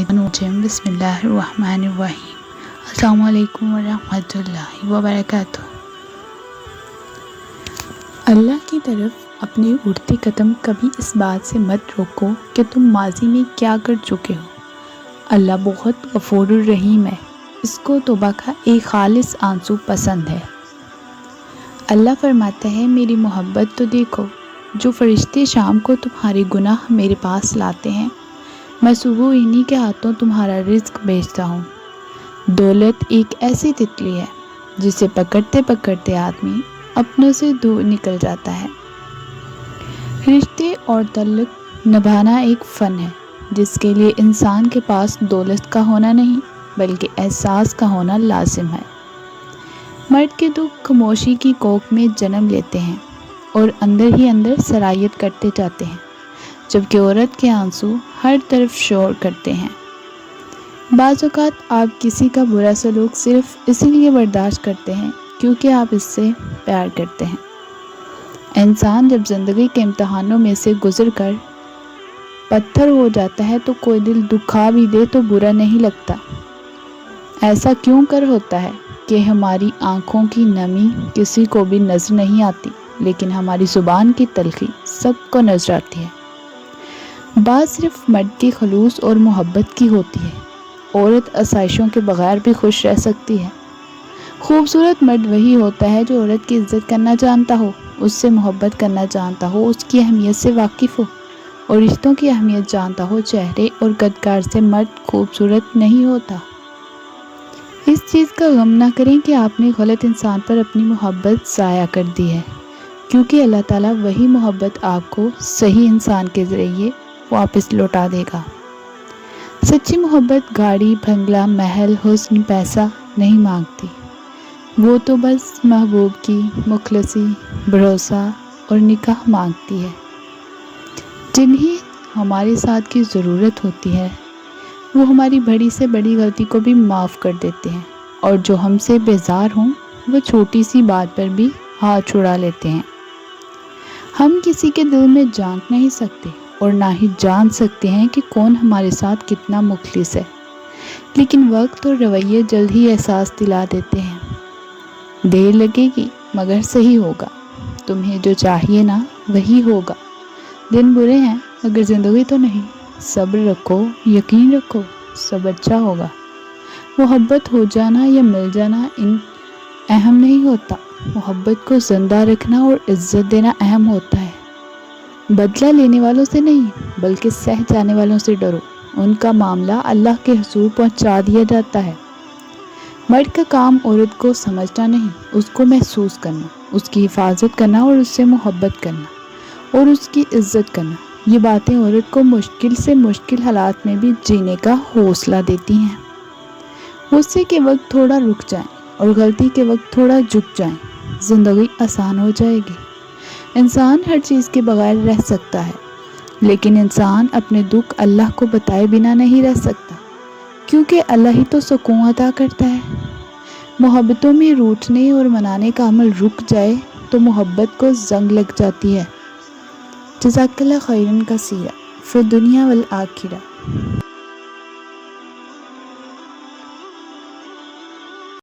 बिस्मिल्लाहिर्रहमानिर्रहीम। अस्सलामु अलैकुम वरहमतुल्लाहि वबरकातुह। अल्लाह की तरफ अपने उड़ते कदम कभी इस बात से मत रोको कि तुम माजी में क्या कर चुके हो। अल्लाह बहुत गफूरुर रहीम है, इसको तौबा का एक खालिस आंसू पसंद है। अल्लाह फरमाता है, मेरी मोहब्बत तो देखो, जो फरिश्ते शाम को तुम्हारे गुनाह मेरे पास लाते हैं, मैं सुबह इन्हीं के हाथों तुम्हारा रिज्क भेजता हूँ। दौलत एक ऐसी तितली है जिसे पकड़ते पकड़ते आदमी अपनों से दूर निकल जाता है। रिश्ते और ताल्लुक निभाना एक फ़न है जिसके लिए इंसान के पास दौलत का होना नहीं बल्कि एहसास का होना लाजिम है। मर्द के दुख खामोशी की कोख में जन्म लेते हैं और अंदर ही अंदर सरायत करते जाते हैं, जबकि औरत के आंसू हर तरफ शोर करते हैं। बाज़ औक़ात आप किसी का बुरा सलूक सिर्फ़ इसीलिए बर्दाश्त करते हैं क्योंकि आप इससे प्यार करते हैं। इंसान जब ज़िंदगी के इम्तहानों में से गुज़र कर पत्थर हो जाता है तो कोई दिल दुखा भी दे तो बुरा नहीं लगता। ऐसा क्यों कर होता है कि हमारी आँखों की नमी किसी को भी नज़र नहीं आती, लेकिन हमारी ज़ुबान की तलखी सबको नज़र आती है। बात सिर्फ मर्द की खलूस और मोहब्बत की होती है। औरत आसाइशों के बगैर भी खुश रह सकती है। खूबसूरत मर्द वही होता है जो औरत की इज्जत करना जानता हो, उससे मोहब्बत करना जानता हो, उसकी अहमियत से वाकिफ़ हो और रिश्तों की अहमियत जानता हो। चेहरे और कदकार से मर्द खूबसूरत नहीं होता। इस चीज़ का गम ना करें कि आपने गलत इंसान पर अपनी मोहब्बत ज़ाया कर दी है, क्योंकि अल्लाह ताला वही मोहब्बत आपको सही इंसान के ज़रिए वापस लौटा देगा। सच्ची मोहब्बत गाड़ी, बंगला, महल, हुस्न, पैसा नहीं मांगती। वो तो बस महबूब की मुखलसी, भरोसा और निकाह मांगती है। जिन्हें हमारे साथ की ज़रूरत होती है वो हमारी बड़ी से बड़ी गलती को भी माफ़ कर देते हैं, और जो हमसे बेजार हों वो छोटी सी बात पर भी हाथ छुड़ा लेते हैं। हम किसी के दिल में झांक नहीं सकते और ना ही जान सकते हैं कि कौन हमारे साथ कितना मुखलिस है, लेकिन वक्त और रवैये जल्द ही एहसास दिला देते हैं। देर लगेगी मगर सही होगा, तुम्हें जो चाहिए ना वही होगा। दिन बुरे हैं मगर ज़िंदगी तो नहीं। सब्र रखो, यकीन रखो, सब अच्छा होगा। मोहब्बत हो जाना या मिल जाना इन अहम नहीं होता। मोहब्बत को ज़िंदा रखना और इज़्ज़त देना अहम होता है। बदला लेने वालों से नहीं बल्कि सह जाने वालों से डरो, उनका मामला अल्लाह के हुजूर पहुंचा दिया जाता है। मर्द का काम औरत को समझना नहीं, उसको महसूस करना, उसकी हिफाजत करना और उससे मोहब्बत करना और उसकी इज्जत करना। ये बातें औरत को मुश्किल से मुश्किल हालात में भी जीने का हौसला देती हैं। गुस्से के वक्त थोड़ा रुक जाएं और गलती के वक्त थोड़ा झुक जाएं, ज़िंदगी आसान हो जाएगी। इंसान हर चीज़ के बगैर रह सकता है, लेकिन इंसान अपने दुख अल्लाह को बताए बिना नहीं रह सकता, क्योंकि अल्लाह ही तो सुकून अता करता है। मोहब्बतों में रूठने और मनाने का अमल रुक जाए तो मोहब्बत को जंग लग जाती है। जज़ाकल्लाह खैरन कसीरा फिर दुनिया वल आखिरा।